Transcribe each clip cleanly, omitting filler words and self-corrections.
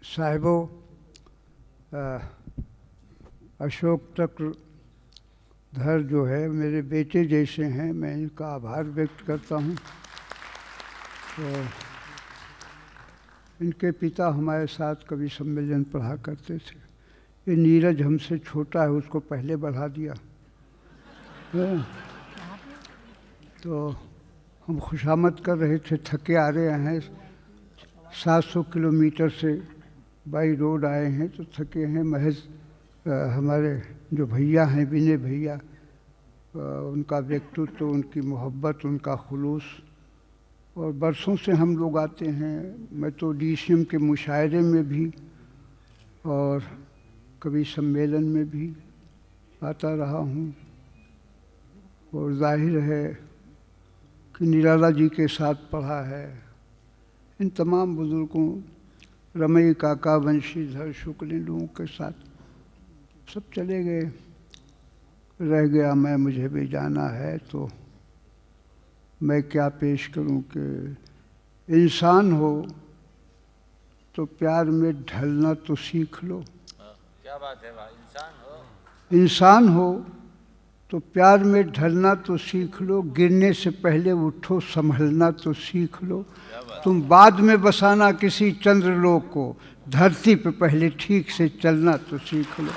साहिबों, अशोक चक्रधर जो है मेरे बेटे जैसे हैं, मैं इनका आभार व्यक्त करता हूँ। तो इनके पिता हमारे साथ कवि सम्मेलन पढ़ा करते थे। ये नीरज हमसे छोटा है, उसको पहले बढ़ा दिया। तो हम खुशामद कर रहे थे, थके आ रहे हैं, 700 किलोमीटर से बाई रोड आए हैं तो थके हैं। महज हमारे जो भैया हैं, विनय भैया, उनका व्यक्तित्व, उनकी मोहब्बत, उनका खुलूस, और बरसों से हम लोग आते हैं। मैं तो डीसीएम के मुशायरे में भी और कवि सम्मेलन में भी आता रहा हूँ, और जाहिर है कि निराला जी के साथ पढ़ा है। इन तमाम बुज़ुर्गों, रमई काका, वंशीधर, शुक्ल, इन लोगों के साथ सब चले गए, रह गया मैं, मुझे भी जाना है। तो मैं क्या पेश करूं कि इंसान हो तो प्यार में ढलना तो सीख लो। क्या बात है भाई, इंसान हो तो प्यार में ढलना तो सीख लो, गिरने से पहले उठो संभलना तो सीख लो। तुम बाद में बसाना किसी चंद्रलोक को, धरती पे पहले ठीक से चलना तो सीख लो।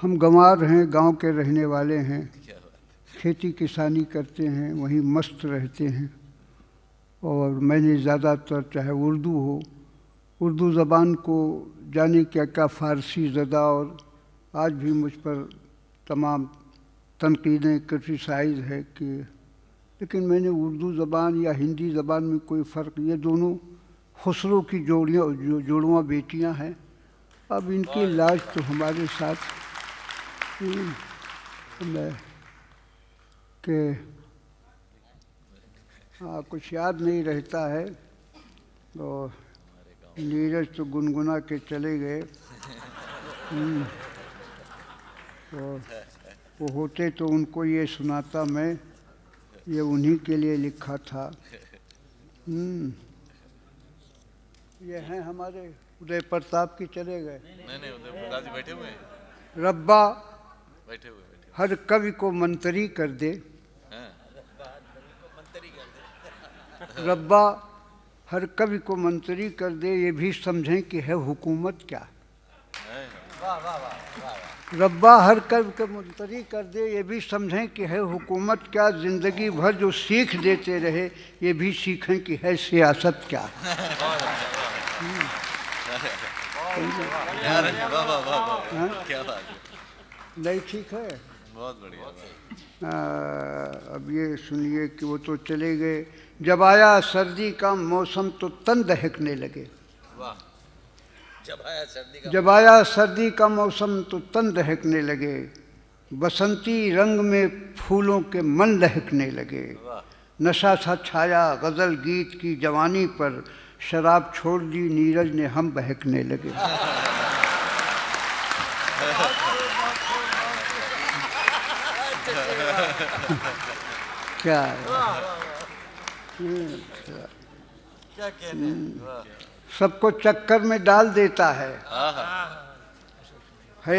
हम गंवार हैं, गांव के रहने वाले हैं, खेती किसानी करते हैं, वहीं मस्त रहते हैं। और मैंने ज़्यादातर, चाहे उर्दू हो, उर्दू ज़बान को जाने क्या क्या फ़ारसी ज़दा, और आज भी मुझ पर तमाम तनकीदें, क्रिटिसाइज़ है कि, लेकिन मैंने उर्दू ज़बान या हिंदी ज़बान में कोई फ़र्क, ये दोनों खुसरो की जुड़वा बेटियां हैं। अब इनकी लाज तो हमारे साथ कि कुछ याद नहीं रहता है। और नीरज तो गुनगुना के चले गए। और वो होते तो उनको ये सुनाता मैं, ये उन्हीं के लिए लिखा था। ये हैं हमारे उदय प्रताप की, चले गए? नहीं, उदय प्रताप जी बैठे हुए हैं। रब्बा बैठे हुए हर कवि को मंतरी कर दे, रब्बा हर कवि को मंतरी कर दे, ये भी समझें कि है हुकूमत क्या। रब्बा हर कवि को मंतरी कर दे, ये भी समझें कि है हुकूमत क्या। जिंदगी भर जो सीख देते रहे, ये भी सीखें कि है सियासत क्या। नहीं, ठीक है, बहुत बढ़िया। अब ये सुनिए कि वो तो चले गए। जब आया सर्दी का मौसम तो तन दहकने लगे। वाह। जब आया सर्दी का मौसम तो तन दहकने लगे, बसंती रंग में फूलों के मन लहकने लगे। नशा सा छाया गज़ल गीत की जवानी पर, शराब छोड़ दी नीरज ने हम बहकने लगे। क्या है? क्या कहने, सबको चक्कर में डाल देता है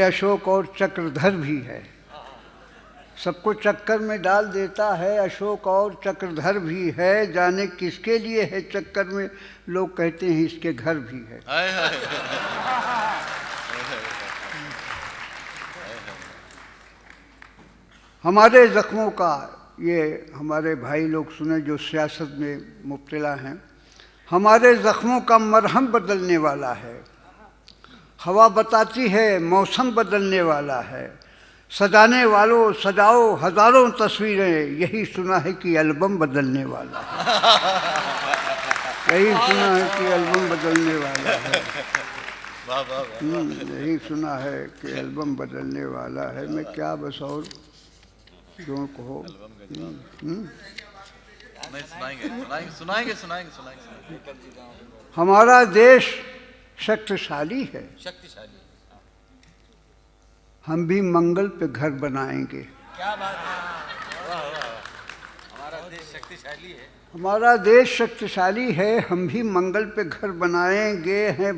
अशोक और चक्रधर भी है। सबको चक्कर में डाल देता है अशोक और चक्रधर भी है। जाने किसके लिए है चक्कर में, लोग कहते हैं इसके घर भी है। हमारे ज़ख्मों का, ये हमारे भाई लोग सुने जो सियासत में मुब्तला हैं, हमारे ज़ख्मों का मरहम बदलने वाला है। हवा बताती है मौसम बदलने वाला है। सजाने वालों सजाओ हज़ारों तस्वीरें, यही सुना है कि एल्बम बदलने वाला है। यही सुना है कि एल्बम बदलने वाला है। यही सुना है कि एल्बम बदलने वाला है। मैं क्या बस और जो कहो। सुनाएंगे। हमारा देश शक्तिशाली है, शक्तिशाली। हम भी मंगल पे घर बनाएंगे। क्या बात है। हमारा देश शक्तिशाली है। हमारा देश शक्तिशाली है, हम भी मंगल पे घर बनाएंगे। हैं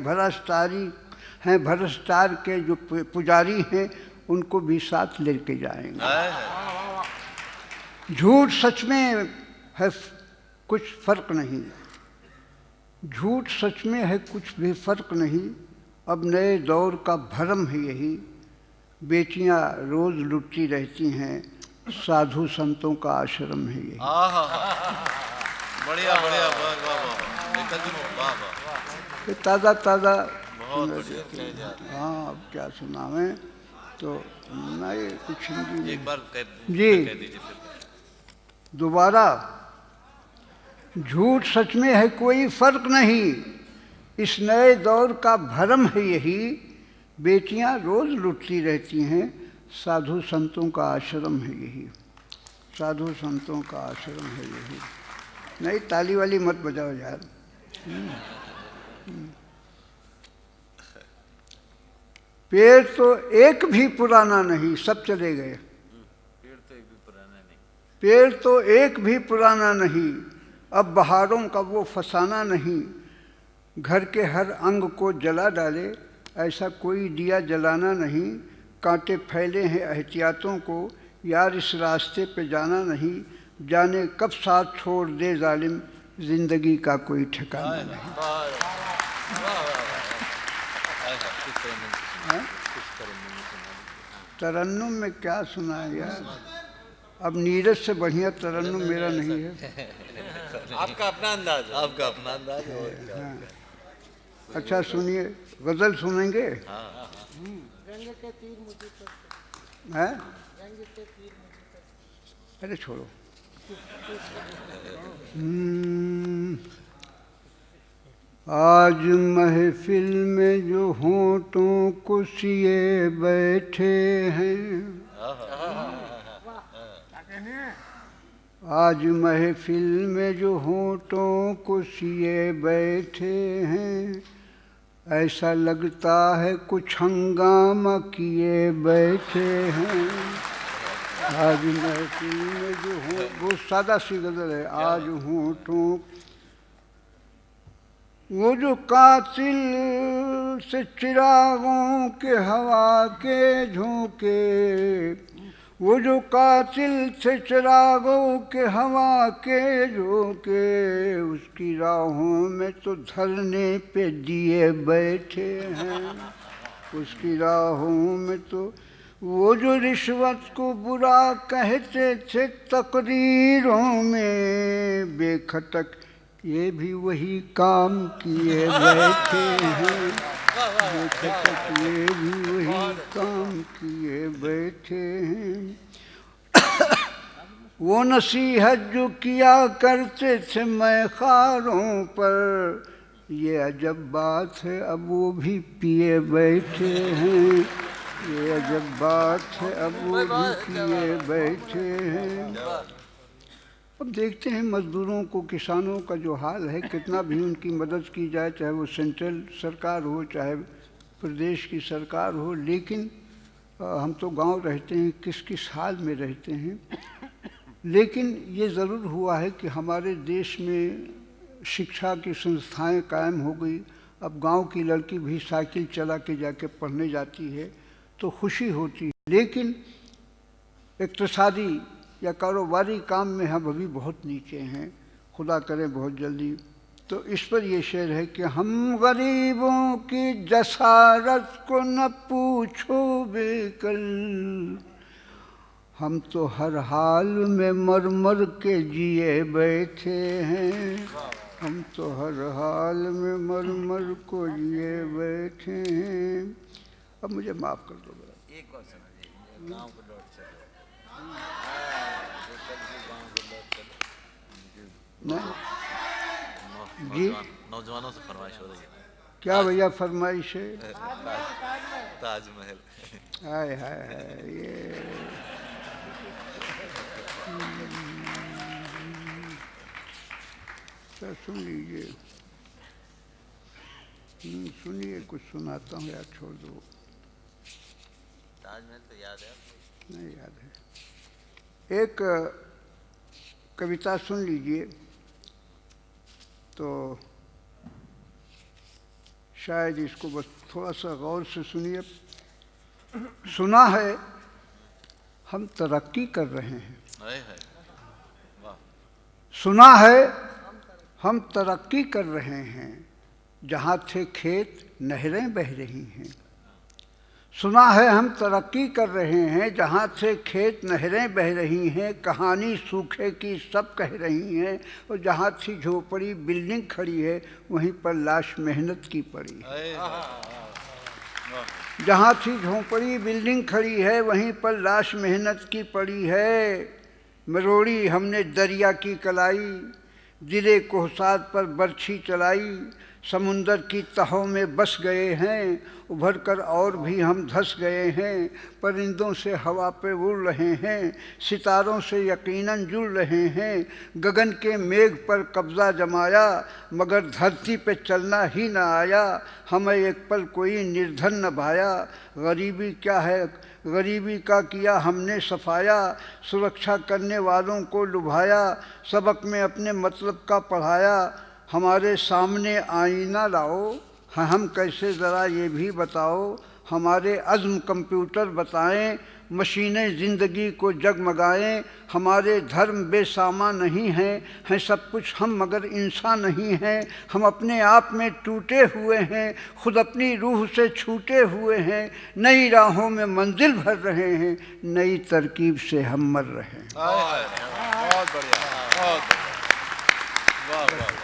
भ्रष्टाचार के जो पुजारी हैं उनको भी साथ लेके जाएंगे। झूठ सच में है कुछ फर्क नहीं, झूठ सच में है कुछ भी फर्क नहीं। अब नए दौर का भरम है यही, बेटियां रोज लुटती रहती हैं, साधु संतों का आश्रम है यही। बढ़िया बढ़िया, वाह वाह वाह वाह, ताज़ा ताज़ा। बहुत बढ़िया। हाँ, अब क्या सुनावें, तो नहीं कुछ हिंदी एक बार जी कह दीजिए फिर। दोबारा। झूठ सच में है कोई फर्क नहीं, इस नए दौर का भरम है यही। बेटियां रोज लुटती रहती हैं, साधु संतों का आश्रम है यही। साधु संतों का आश्रम है यही। नहीं, ताली वाली मत बजाओ यार। पेड़ तो एक भी पुराना नहीं, सब चले गए। पेड़ तो एक भी पुराना नहीं, अब बहारों का वो फसाना नहीं। घर के हर अंग को जला डाले, ऐसा कोई दिया जलाना नहीं। कांटे फैले हैं एहतियातों को, यार इस रास्ते पे जाना नहीं। जाने कब साथ छोड़ दे जालिम, जिंदगी का कोई ठिकाना नहीं। तरन्नुम में क्या सुना है यार, अब नीरज से बढ़िया तरन्नुम मेरा नहीं है। आपका अपना अंदाज है। आपका अपना अंदाज है। हाँ। अच्छा सुनिए, गजल सुनेंगे। हैं? अरे छोड़ो। आज महफिल में जो होंठों को सिए बैठे हैं, आज महफिल में जो होंठों को सिए बैठे हैं, ऐसा लगता है कुछ हंगामा किए बैठे हैं। आज महफिल में जो हो, बहुत सादा सी गजल है। आज होंठों, वो जो कातिल से चिरागों के हवा के झोंके, वो जो कातिल से चिरागों के हवा के झोंके, उसकी राहों में तो धरने पे दिए बैठे हैं। उसकी राहों में तो वो जो रिश्वत को बुरा कहते थे तकरीरों में, बेखटक ये भी वही काम किए बैठे हैं। बेखटक ये भी वही काम किए बैठे हैं। वो नसीहत जो किया करते थे मैखारों पर, ये अजब बात है अब वो भी पिए बैठे हैं। ये अजब बात है अब वो भी पिए बैठे हैं। अब देखते हैं मज़दूरों को, किसानों का जो हाल है, कितना भी उनकी मदद की जाए, चाहे वो सेंट्रल सरकार हो चाहे प्रदेश की सरकार हो, लेकिन हम तो गांव रहते हैं, किस किस हाल में रहते हैं। लेकिन ये ज़रूर हुआ है कि हमारे देश में शिक्षा की संस्थाएं कायम हो गई। अब गांव की लड़की भी साइकिल चला के जाके पढ़ने जाती है तो खुशी होती है। लेकिन इक़्तिसादी या कारोबारी काम में हम अभी बहुत नीचे हैं, खुदा करे बहुत जल्दी। तो इस पर ये शेर है कि हम गरीबों की जसारत को न पूछो बेकल, हम तो हर हाल में मर मर के जिए बैठे हैं। हम तो हर हाल में मर मर को जिए बैठे हैं। अब मुझे माफ़ कर दो बड़ा। एक और सुना गाँव को लौट चलो। जी नौजवानों से फरमाइश हो रही है। क्या भैया फरमाइश है? ताजमहल। हाय हाय हाय, ये तो सुन लीजिए। सुनिए, कुछ सुनाता हूँ यार, छोड़ दो। ताजमहल तो याद है? नहीं याद है। एक कविता सुन लीजिए तो शायद इसको बस थोड़ा सा गौर से सुनिए। सुना है हम तरक्की कर रहे हैं, सुना है हम तरक्की कर रहे हैं, जहाँ थे खेत नहरें बह रही हैं। सुना है हम तरक्की कर रहे हैं, जहाँ से खेत नहरें बह रही हैं। कहानी सूखे की सब कह रही हैं, और जहाँ थी झोपड़ी बिल्डिंग खड़ी है, वहीं पर लाश मेहनत की पड़ी है। जहाँ थी झोपड़ी बिल्डिंग खड़ी है, वहीं पर लाश मेहनत की पड़ी है। मरोड़ी हमने दरिया की कलाई, दिले कोहसाद पर बरछी चलाई। समुंदर की तहों में बस गए हैं, उभर कर और भी हम धस गए हैं। परिंदों से हवा पे उड़ रहे हैं, सितारों से यकीनन जुड़ रहे हैं। गगन के मेघ पर कब्जा जमाया, मगर धरती पे चलना ही न आया। हमें एक पल कोई निर्धन न भाया, गरीबी क्या है गरीबी का किया हमने सफाया। सुरक्षा करने वालों को लुभाया, सबक में अपने मतलब का पढ़ाया। हमारे सामने आईना लाओ, हम कैसे ज़रा ये भी बताओ। हमारे अज़्म कंप्यूटर बताएं, मशीनें ज़िंदगी को जगमगाएं। हमारे धर्म बेसामा नहीं हैं सब कुछ हम मगर इंसान नहीं हैं। हम अपने आप में टूटे हुए हैं, खुद अपनी रूह से छूटे हुए हैं। नई राहों में मंजिल भर रहे हैं, नई तरकीब से हम मर रहे हैं। बहुत बढ़िया, बहुत बढ़िया। वाह वाह।